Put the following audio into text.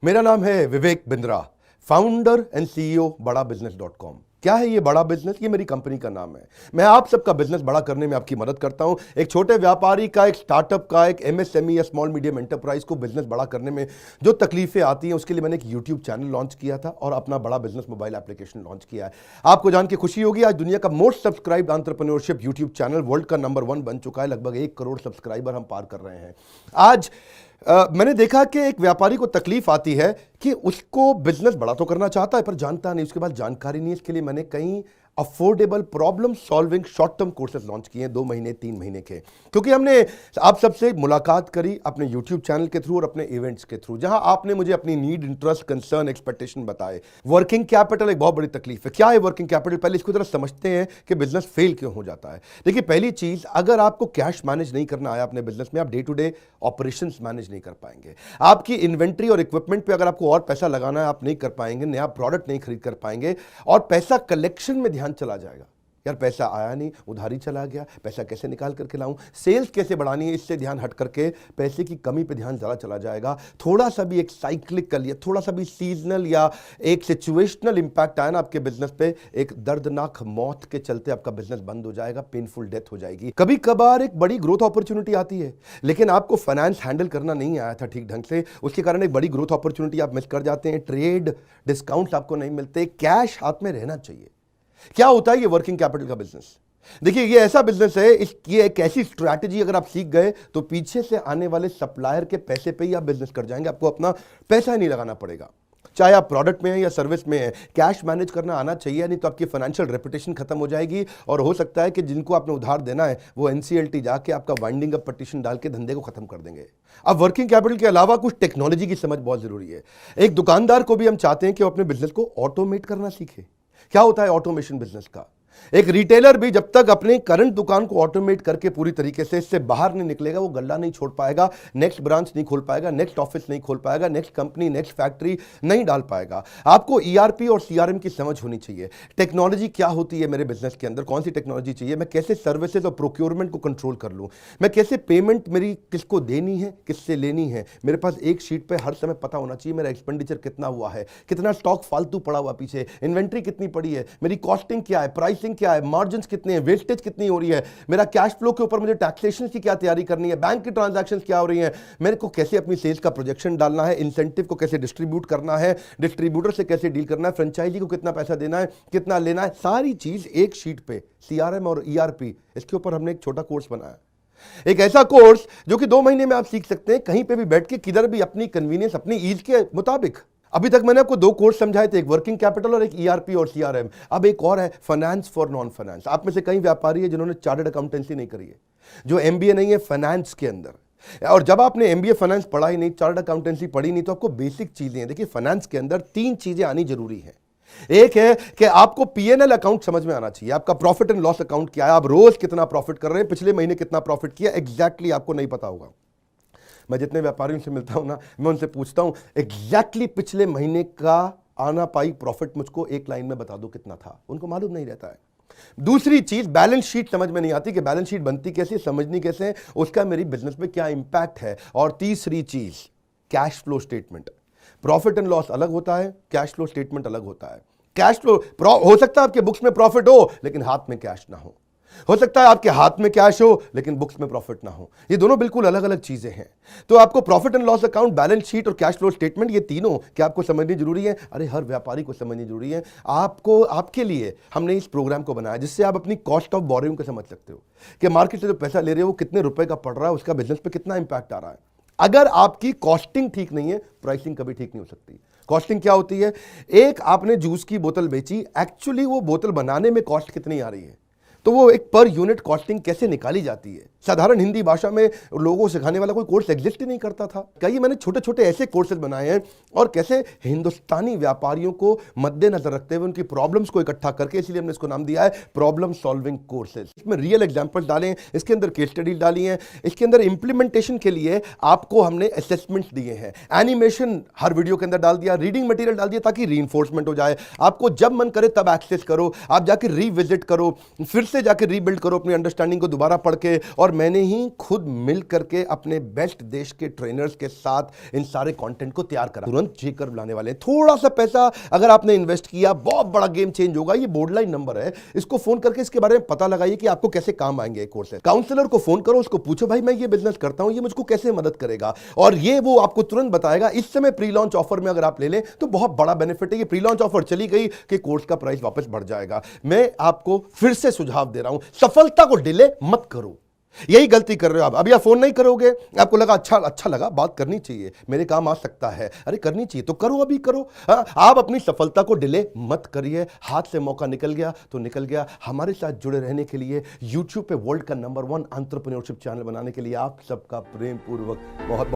मेरा नाम है Vivek Bindra, founder and CEO बड़ा बिजनेस .com। क्या है ये बड़ा बिजनेस? ये मेरी कंपनी का नाम है। मैं आप सबका बिजनेस बड़ा करने में आपकी मदद करता हूं। एक छोटे व्यापारी का, एक स्टार्टअप का, एक एमएसएमई या स्मॉल मीडियम एंटरप्राइज को बिजनेस बड़ा करने में जो तकलीफें आती हैं, उसके लिए मैंने एक यूट्यूब चैनल लॉन्च किया था और अपना बड़ा बिजनेस मोबाइल एप्लीकेशन लॉन्च किया है। आपको जान के खुशी होगी, आज दुनिया का most subscribed entrepreneurship YouTube channel world का नंबर 1 बन चुका है। लगभग 1 करोड़ सब्सक्राइबर हम पार कर रहे हैं। आज मैंने देखा कि एक व्यापारी को तकलीफ आती है कि उसको बिजनेस बड़ा तो करना चाहता है पर जानता नहीं, उसके पास जानकारी नहीं है। इसके लिए मैंने कई affordable problem solving short term courses launch किए हैं 2 महीने 3 महीने के, क्योंकि हमने आप सबसे मुलाकात करी अपने यूट्यूब चैनल के थ्रू और अपने इवेंट्स के थ्रू, जहां आपने मुझे अपनी नीड, इंटरेस्ट, कंसर्न, एक्सपेक्टेशन बताए। वर्किंग कैपिटल एक बहुत बड़ी तकलीफ है। क्या है वर्किंग कैपिटल? पहले इसको जरा समझते हैं कि बिजनेस फेल क्यों हो जाता है। देखिए, पहली चीज, अगर आपको कैश मैनेज नहीं करना आया अपने बिजनेस में, आप day to day operations manage नहीं कर पाएंगे। आपकी इन्वेंट्री और इक्विपमेंट पे अगर आपको और पैसा लगाना है, आप नहीं कर पाएंगे। नया प्रोडक्ट नहीं खरीद कर पाएंगे और पैसा कलेक्शन में ध्यान चला जाएगा। यार पैसा आया नहीं, उधारी चला गया, पैसा कैसे निकाल करके लाऊं, सेल्स कैसे बढ़ानी है, इससे ध्यान हट करके पैसे की कमी पे ध्यान ज़्यादा चला जाएगा। थोड़ा सा भी एक साइक्लिकल या थोड़ा सा भी सीजनल या एक सिचुएशनल इंपैक्ट आया ना आपके बिजनेस पे, एक दर्दनाक मौत के चलते आपका बिजनेस बंद हो जाएगा, पेनफुल डेथ हो जाएगी। कभी कभार एक बड़ी ग्रोथ अपॉर्चुनिटी आती है, लेकिन आपको फाइनेंस हैंडल करना नहीं आया था ठीक ढंग से, उसके कारण एक बड़ी ग्रोथ अपॉर्चुनिटी आप मिस कर जाते हैं। ट्रेड डिस्काउंट्स आपको नहीं मिलते, कैश हाथ में रहना चाहिए। क्या होता है ये वर्किंग कैपिटल का बिजनेस? देखिए, ये ऐसा बिजनेस है, ये एक ऐसी स्ट्रैटेजी अगर आप सीख गए तो पीछे से आने वाले सप्लायर के पैसे पे ही आप बिजनेस कर जाएंगे। आपको अपना पैसा ही नहीं लगाना पड़ेगा, चाहे आप प्रोडक्ट में है या सर्विस में है। कैश मैनेज करना आना चाहिए, नहीं तो आपकी फाइनेंशियल रेपुटेशन खत्म हो जाएगी और हो सकता है कि जिनको आपने उधार देना है वो एनसीएलटी जाके आपका वाइंडिंग अप पटिशन डाल के धंधे को खत्म कर देंगे। अब वर्किंग कैपिटल के अलावा कुछ टेक्नोलॉजी की समझ बहुत जरूरी है। एक दुकानदार को भी हम चाहते हैं कि वो अपने बिजनेस को ऑटोमेट करना सीखे। क्या होता है ऑटोमेशन बिजनेस का? एक रिटेलर भी जब तक अपने करंट दुकान को ऑटोमेट करके पूरी तरीके से इससे बाहर नहीं निकलेगा, वो गल्ला नहीं छोड़ पाएगा, नेक्स्ट ब्रांच नहीं खोल पाएगा, नेक्स्ट ऑफिस नहीं खोल पाएगा, नेक्स्ट कंपनी, नेक्स्ट फैक्ट्री नहीं डाल पाएगा। आपको ईआरपी और सीआरएम की समझ होनी चाहिए। टेक्नोलॉजी क्या होती है मेरे बिजनेस के अंदर, कौन सी टेक्नोलॉजी चाहिए, मैं कैसे सर्विसेज और प्रोक्योरमेंट को कंट्रोल कर लूं, मैं कैसे पेमेंट मेरी किसको देनी है, किससे लेनी है। मेरे पास एक शीट पे हर समय पता होना चाहिए मेरा एक्सपेंडिचर कितना हुआ है, कितना स्टॉक फालतू पड़ा हुआ पीछे, इन्वेंट्री कितनी पड़ी है, मेरी कॉस्टिंग क्या है, प्राइसिंग क्या है, मार्जिन कितने हैं, वेस्टेज कितनी हो रही है, मेरा कैश फ्लो के ऊपर मुझे टैक्सेशन की क्या तैयारी करनी है, बैंक की ट्रांजैक्शंस क्या हो रही हैं, मेरे को कैसे अपनी सेल्स का प्रोजेक्शन डालना है, इंसेंटिव को कैसे डिस्ट्रीब्यूट करना है, डिस्ट्रीब्यूटर से कैसे डील करना है, फ्रेंचाइजी को कितना पैसा देना है, कितना लेना है, सारी चीज एक शीट पे, सीआरएम और ईआरपी, इसके ऊपर हमने एक छोटा कोर्स बनाया। एक ऐसा कोर्स जो कि 2 महीने में आप सीख सकते हैं, कहीं पे भी बैठ के, किधर भी, अपनी कन्वीनियंस, अपनी ईज के मुताबिक। अभी तक मैंने आपको 2 कोर्स समझाए थे, एक वर्किंग कैपिटल और एक ईआरपी और सीआरएम। अब एक और है, फाइनेंस फॉर नॉन फाइनेंस। आप में से कई व्यापारी है जिन्होंने चार्टर्ड अकाउंटेंसी नहीं करी है, जो एमबीए नहीं है फाइनेंस के अंदर। और जब आपने एमबीए फाइनेंस पढ़ा ही नहीं, चार्टर्ड अकाउंटेंसी पढ़ी नहीं, तो आपको बेसिक चीजें हैं। देखिए, फाइनेंस के अंदर 3 चीजें आनी जरूरी है। एक है कि आपको पीएनएल अकाउंट समझ में आना चाहिए, आपका प्रॉफिट एंड लॉस अकाउंट क्या है, आप रोज कितना प्रॉफिट कर रहे हैं, पिछले महीने कितना प्रॉफिट किया, एग्जैक्टली आपको नहीं पता होगा। मैं जितने व्यापारियों से मिलता हूं ना, मैं उनसे पूछता हूं एग्जैक्टली पिछले महीने का आना पाई प्रॉफिट मुझको एक लाइन में बता दो कितना था, उनको मालूम नहीं रहता है। दूसरी चीज, बैलेंस शीट समझ में नहीं आती कि बैलेंस शीट बनती कैसे, समझनी कैसे, उसका मेरी बिजनेस में क्या इंपैक्ट है। और तीसरी चीज, cash flow statement. Profit and loss अलग होता है, कैश फ्लो स्टेटमेंट अलग होता है। कैश फ्लो हो सकता है आपके बुक्स में प्रॉफिट हो लेकिन हाथ में कैश ना हो सकता है आपके हाथ में कैश हो लेकिन बुक्स में प्रॉफिट ना हो। ये दोनों बिल्कुल अलग अलग चीजें हैं। तो आपको profit and loss account, balance sheet और कैश फ्लो स्टेटमेंट, ये तीनों क्या आपको समझनी जरूरी है? अरे हर व्यापारी को समझनी जरूरी है। आपको, आपके लिए हमने इस प्रोग्राम को बनाया जिससे आप अपनी कॉस्ट ऑफ बोरोइंग को समझ सकते हो कि मार्केट से जो पैसा ले रहे हो वो कितने रुपए का पड़ रहा है, उसका बिजनेस पे कितना इंपैक्ट आ रहा है। अगर आपकी कॉस्टिंग ठीक नहीं है, प्राइसिंग कभी ठीक नहीं हो सकती। कॉस्टिंग क्या होती है? एक आपने जूस की बोतल बेची, एक्चुअली वो बोतल बनाने में कॉस्ट कितनी आ रही है, तो वो एक पर यूनिट कॉस्टिंग कैसे निकाली जाती है। साधारण हिंदी भाषा में लोगों को सिखाने वाला कोई कोर्स एग्जिस्ट ही नहीं करता था। कई मैंने छोटे छोटे ऐसे कोर्सेज बनाए हैं और कैसे हिंदुस्तानी व्यापारियों को मद्देनजर रखते हुए उनकी प्रॉब्लम्स को इकट्ठा करके, इसलिए हमने इसको नाम दिया है प्रॉब्लम सॉल्विंग कोर्सेज। इसमें रियल एग्जांपल्स डाले हैं, इसके अंदर केस स्टडी डाली हैं, इसके अंदर इंप्लीमेंटेशन के लिए आपको हमने असेसमेंट्स दिए हैं, एनिमेशन हर वीडियो के अंदर डाल दिया, रीडिंग मटेरियल डाल दिया ताकि रीइंफोर्समेंट हो जाए। आपको जब मन करे तब एक्सेस करो, आप जाके रिविजिट करो, फिर से जाके रीबिल्ड करो अपनी अंडरस्टैंडिंग को दोबारा पढ़ के। और मैंने ही खुद मिल करके अपने बेस्ट देश के ट्रेनर्स के साथ इन सारे कंटेंट को तैयार करा। तुरंत जी कर्व लाने वाले हैं। थोड़ा सा पैसा अगर आपने इन्वेस्ट किया, बहुत बड़ा गेम चेंज होगा। ये बोर्डलाइन नंबर है, इसको फोन करके इसके बारे में पता लगाइए कि आपको कैसे काम आएंगे कोर्स है। काउंसलर को फोन करो, उसको पूछो भाई मैं ये बिजनेस करता हूं, ये मुझको कैसे मदद करेगा, और ये वो आपको तुरंत बताएगा। इस समय प्री लॉन्च ऑफर में अगर आप ले लें तो बहुत बड़ा बेनिफिट है। ये प्री लॉन्च ऑफर चली गई कि कोर्स का प्राइस वापस बढ़ जाएगा। मैं आपको फिर से सुझाव दे रहा हूं, सफलता को डिले मत करो। यही गलती कर रहे हो आप। अभी आप फोन नहीं करोगे, आपको लगा अच्छा लगा, बात करनी चाहिए, मेरे काम आ सकता है, अरे करनी चाहिए तो करो, अभी करो। आप अपनी सफलता को डिले मत करिए। हाथ से मौका निकल गया तो निकल गया। हमारे साथ जुड़े रहने के लिए, यूट्यूब पे वर्ल्ड का नंबर 1 एंटरप्रेन्योरशिप चैनल बनाने के लिए आप सबका प्रेम पूर्वक बहुत